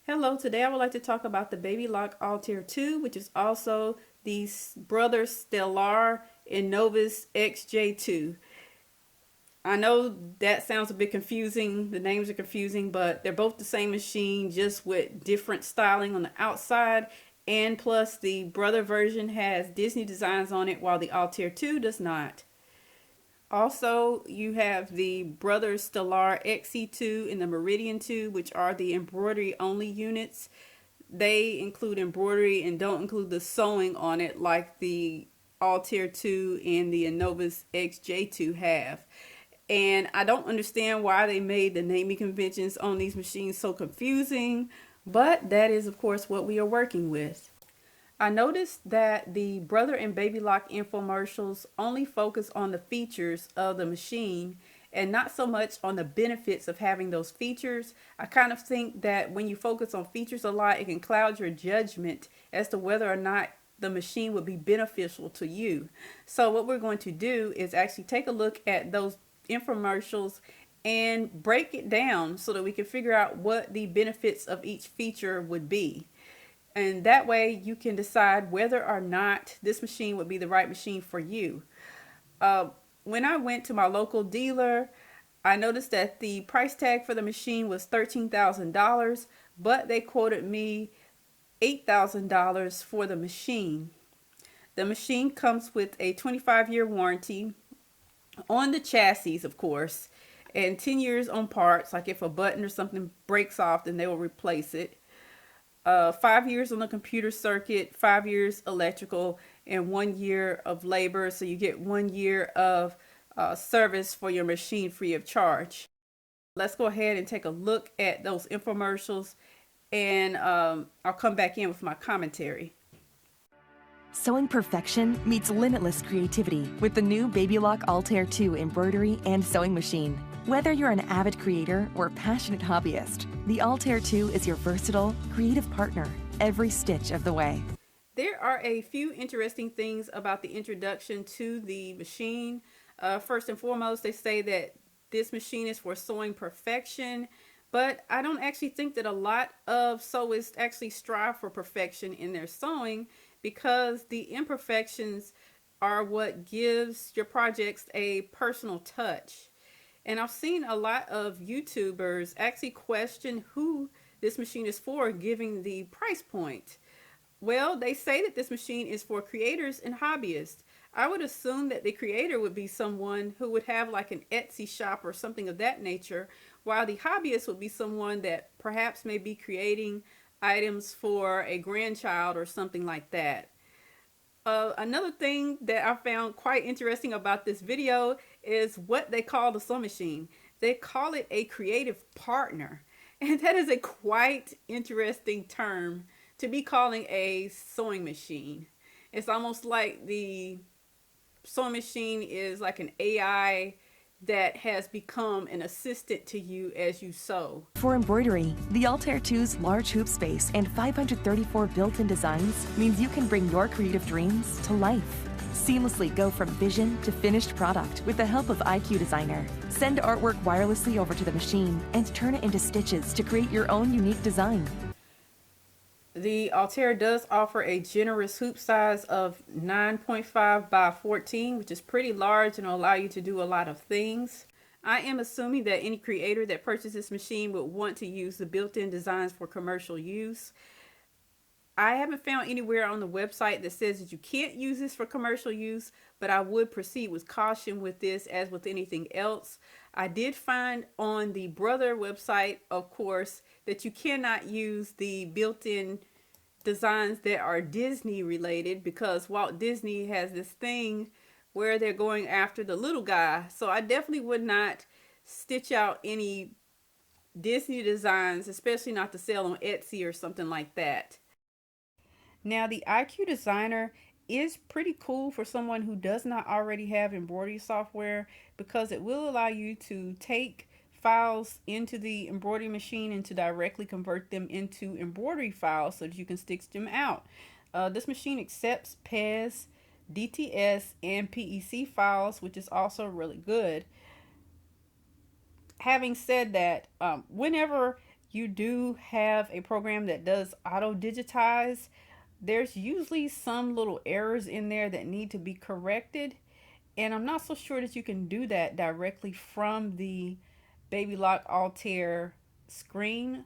Hello, today I would like to talk about the Baby Lock Altair 2, which is also the brother Stellair Innovus XJ2. I know that sounds a bit confusing, the names are confusing, but they're both the same machine, just with different styling on the outside, and plus the brother version has Disney designs on it, while the Altair 2 does not. Also, you have the Brother Stellair XE2 and the Meridian 2, which are the embroidery only units. They include embroidery and don't include the sewing on it like the Altair 2 and the Innovus XJ2 have. And I don't understand why they made the naming conventions on these machines so confusing, but that is, of course, what we are working with. I noticed that the Brother and Baby Lock infomercials only focus on the features of the machine and not so much on the benefits of having those features. I kind of think that when you focus on features a lot, it can cloud your judgment as to whether or not the machine would be beneficial to you. So what we're going to do is actually take a look at those infomercials and break it down so that we can figure out what the benefits of each feature would be. And that way you can decide whether or not this machine would be the right machine for you. When I went to my local dealer, I noticed that the price tag for the machine was $13,000, but they quoted me $8,000 for the machine. The machine comes with a 25-year warranty on the chassis, of course, and 10 years on parts. Like if a button or something breaks off, then they will replace it. 5 years on the computer circuit, 5 years electrical, and 1 year of labor. So you get 1 year of service for your machine free of charge. Let's go ahead and take a look at those infomercials, and I'll come back in with my commentary. Sewing perfection meets limitless creativity with the new Baby Lock Altair 2 embroidery and sewing machine. Whether you're an avid creator or passionate hobbyist, the Altair 2 is your versatile, creative partner every stitch of the way. There are a few interesting things about the introduction to the machine. First and foremost, they say that this machine is for sewing perfection, but I don't actually think that a lot of sewists actually strive for perfection in their sewing, because the imperfections are what gives your projects a personal touch. And I've seen a lot of YouTubers actually question who this machine is for, given the price point. Well, they say that this machine is for creators and hobbyists. I would assume that the creator would be someone who would have like an Etsy shop or something of that nature, while the hobbyist would be someone that perhaps may be creating items for a grandchild or something like that. Another thing that I found quite interesting about this video is what they call the sewing machine. They call it a creative partner. And that is a quite interesting term to be calling a sewing machine. It's almost like the sewing machine is like an AI that has become an assistant to you as you sew. For embroidery, the Altair 2's large hoop space and 534 built-in designs means you can bring your creative dreams to life. Seamlessly go from vision to finished product with the help of IQ Designer. Send artwork wirelessly over to the machine and turn it into stitches to create your own unique design. The Altair does offer a generous hoop size of 9.5 by 14, which is pretty large and will allow you to do a lot of things. I am assuming that any creator that purchases this machine would want to use the built-in designs for commercial use. I haven't found anywhere on the website that says that you can't use this for commercial use, but I would proceed with caution with this, as with anything else. I did find on the Brother website, of course, that you cannot use the built-in designs that are Disney related, because Walt Disney has this thing where they're going after the little guy. So I definitely would not stitch out any Disney designs, especially not to sell on Etsy or something like that. Now, the IQ Designer is pretty cool for someone who does not already have embroidery software, because it will allow you to take files into the embroidery machine and to directly convert them into embroidery files so that you can stitch them out. This machine accepts PES, DTS, and PEC files, which is also really good. Having said that, whenever you do have a program that does auto digitize, there's usually some little errors in there that need to be corrected. And I'm not so sure that you can do that directly from the Baby Lock Altair screen.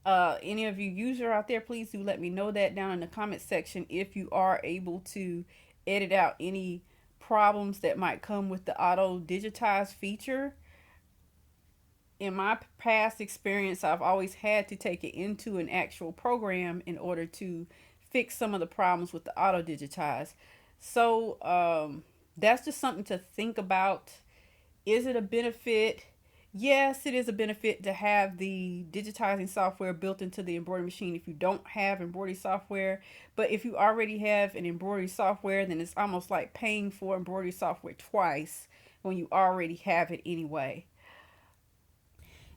Any of you user out there, please do let me know that down in the comment section if you are able to edit out any problems that might come with the auto digitize feature. In my past experience, I've always had to take it into an actual program in order to fix some of the problems with the auto digitize. So that's just something to think about. Is it a benefit? Yes, it is a benefit to have the digitizing software built into the embroidery machine if you don't have embroidery software. But if you already have an embroidery software, then it's almost like paying for embroidery software twice when you already have it anyway.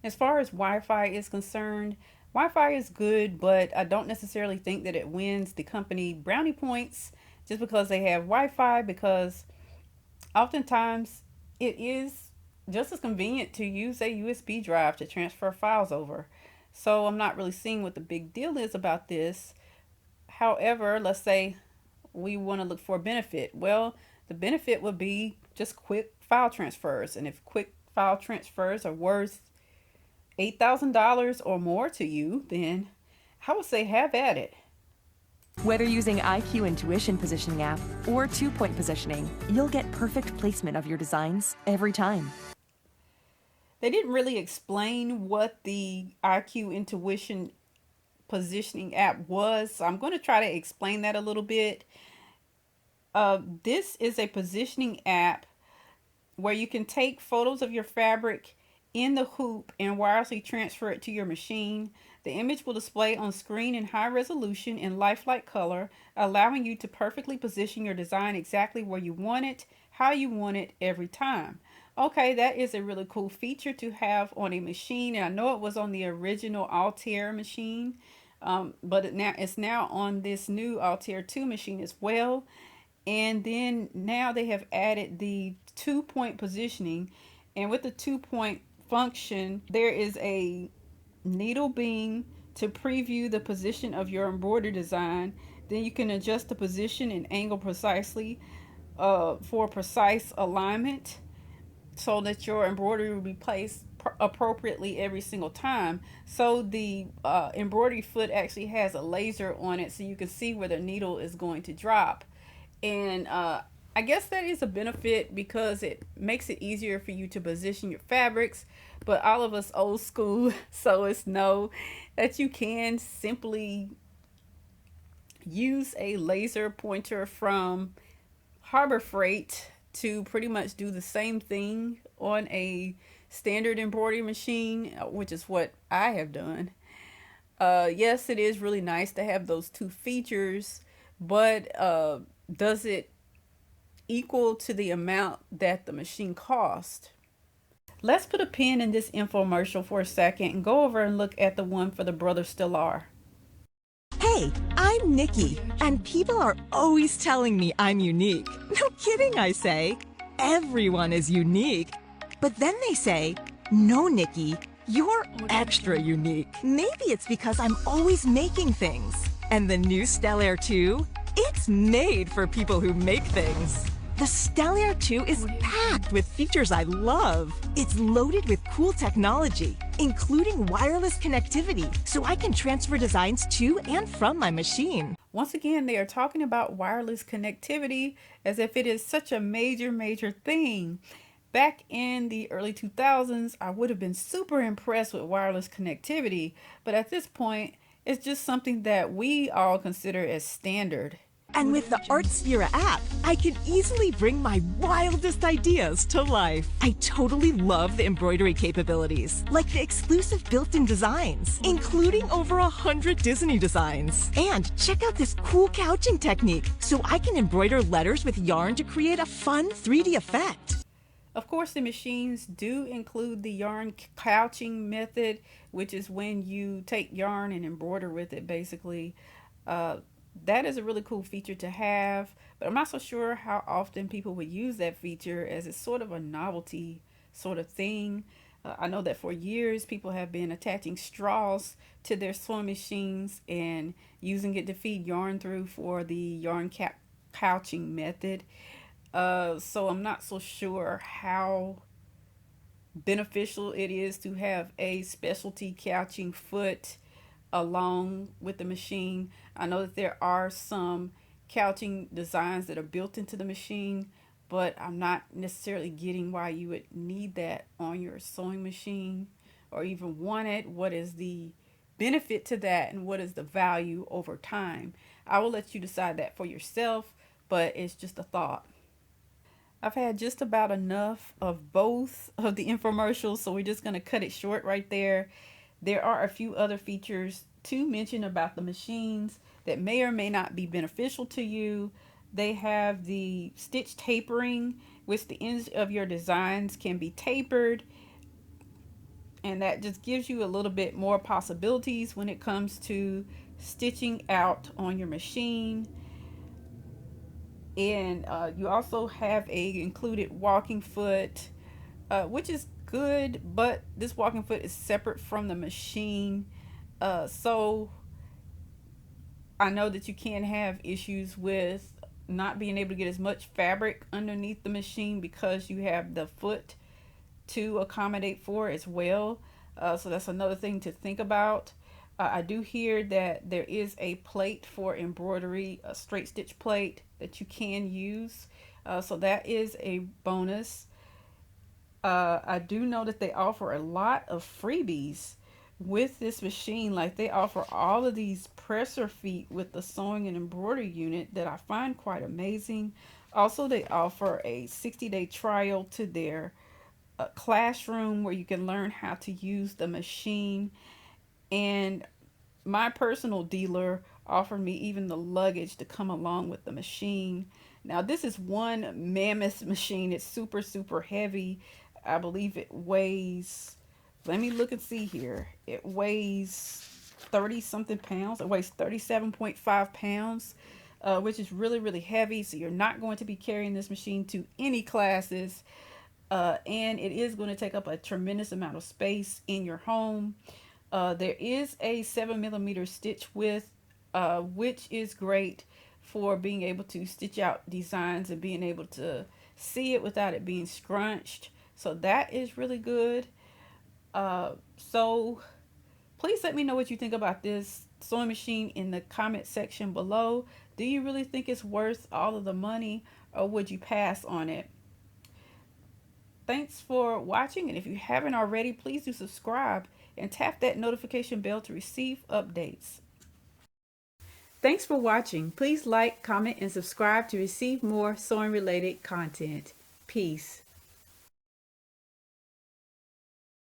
As far as Wi-Fi is concerned, Wi-Fi is good, but I don't necessarily think that it wins the company brownie points just because they have Wi-Fi, because oftentimes it is just as convenient to use a USB drive to transfer files over. So I'm not really seeing what the big deal is about this. However, let's say we want to look for a benefit. Well, the benefit would be just quick file transfers. And if quick file transfers are worth $8,000 or more to you, then I would say have at it. Whether using IQ Intuition Positioning app or 2-point positioning, you'll get perfect placement of your designs every time. They didn't really explain what the IQ Intuition Positioning app was, so I'm going to try to explain that a little bit. This is a positioning app where you can take photos of your fabric in the hoop and wirelessly transfer it to your machine. The image will display on screen in high resolution and lifelike color, allowing you to perfectly position your design exactly where you want it, how you want it every time. Okay, that is a really cool feature to have on a machine. And I know it was on the original Altair machine, but it's now on this new Altair 2 machine as well. And then now they have added the 2-point positioning. And with the 2-point function, there is a needle beam to preview the position of your embroidery design. Then you can adjust the position and angle precisely for precise alignment so that your embroidery will be placed appropriately every single time. So the embroidery foot actually has a laser on it, so you can see where the needle is going to drop. And I guess that is a benefit because it makes it easier for you to position your fabrics. But all of us old school sewists know that you can simply use a laser pointer from Harbor Freight to pretty much do the same thing on a standard embroidery machine, which is what I have done. Yes, it is really nice to have those two features, but does it equal to the amount that the machine cost? Let's put a pin in this infomercial for a second and go over and look at the one for the brother Stellair. Hey, I'm Nikki, and people are always telling me I'm unique. No kidding, I say. Everyone is unique. But then they say, no, Nikki, you're extra unique. Maybe it's because I'm always making things. And the new Stellair 2? It's made for people who make things. The Stellair 2 is packed with features I love. It's loaded with cool technology, including wireless connectivity, so I can transfer designs to and from my machine. Once again, they are talking about wireless connectivity as if it is such a major thing. Back in the early 2000s, I would have been super impressed with wireless connectivity, but at this point, it's just something that we all consider as standard. And with the Artsphere app, I can easily bring my wildest ideas to life. I totally love the embroidery capabilities, like the exclusive built-in designs, including over 100 Disney designs. And check out this cool couching technique, so I can embroider letters with yarn to create a fun 3D effect. Of course, the machines do include the yarn couching method, which is when you take yarn and embroider with it, basically. That is a really cool feature to have, but I'm not so sure how often people would use that feature, as it's sort of a novelty sort of thing. I know that for years people have been attaching straws to their sewing machines and using it to feed yarn through for the yarn cap couching method. So I'm not so sure how beneficial it is to have a specialty couching foot along with the machine. I know that there are some couching designs that are built into the machine, but I'm not necessarily getting why you would need that on your sewing machine or even want it. What is the benefit to that and what is the value over time? I will let you decide that for yourself, but it's just a thought. I've had just about enough of both of the infomercials, so we're just going to cut it short right there. There are a few other features to mention about the machines that may or may not be beneficial to you. They have the stitch tapering, which the ends of your designs can be tapered, and that just gives you a little bit more possibilities when it comes to stitching out on your machine. And you also have a included walking foot, which is good, but this walking foot is separate from the machine. So I know that you can have issues with not being able to get as much fabric underneath the machine because you have the foot to accommodate for as well. So that's another thing to think about. I do hear that there is a plate for embroidery, a straight stitch plate that you can use. So that is a bonus. I do know that they offer a lot of freebies with this machine. Like they offer all of these presser feet with the sewing and embroidery unit that I find quite amazing. Also, they offer a 60-day trial to their classroom where you can learn how to use the machine. And my personal dealer offered me even the luggage to come along with the machine. Now, this is one mammoth machine. It's super, super heavy. I believe it weighs, let me look and see here. It weighs 30 something pounds. It weighs 37.5 pounds, which is really, really heavy. So you're not going to be carrying this machine to any classes. And it is going to take up a tremendous amount of space in your home. There is a 7mm stitch width, which is great for being able to stitch out designs and being able to see it without it being scrunched. So that is really good. So please let me know what you think about this sewing machine in the comment section below. Do you really think it's worth all of the money, or would you pass on it? Thanks for watching, and if you haven't already, please do subscribe and tap that notification bell to receive updates. Thanks for watching. Please like, comment, and subscribe to receive more sewing related content. Peace.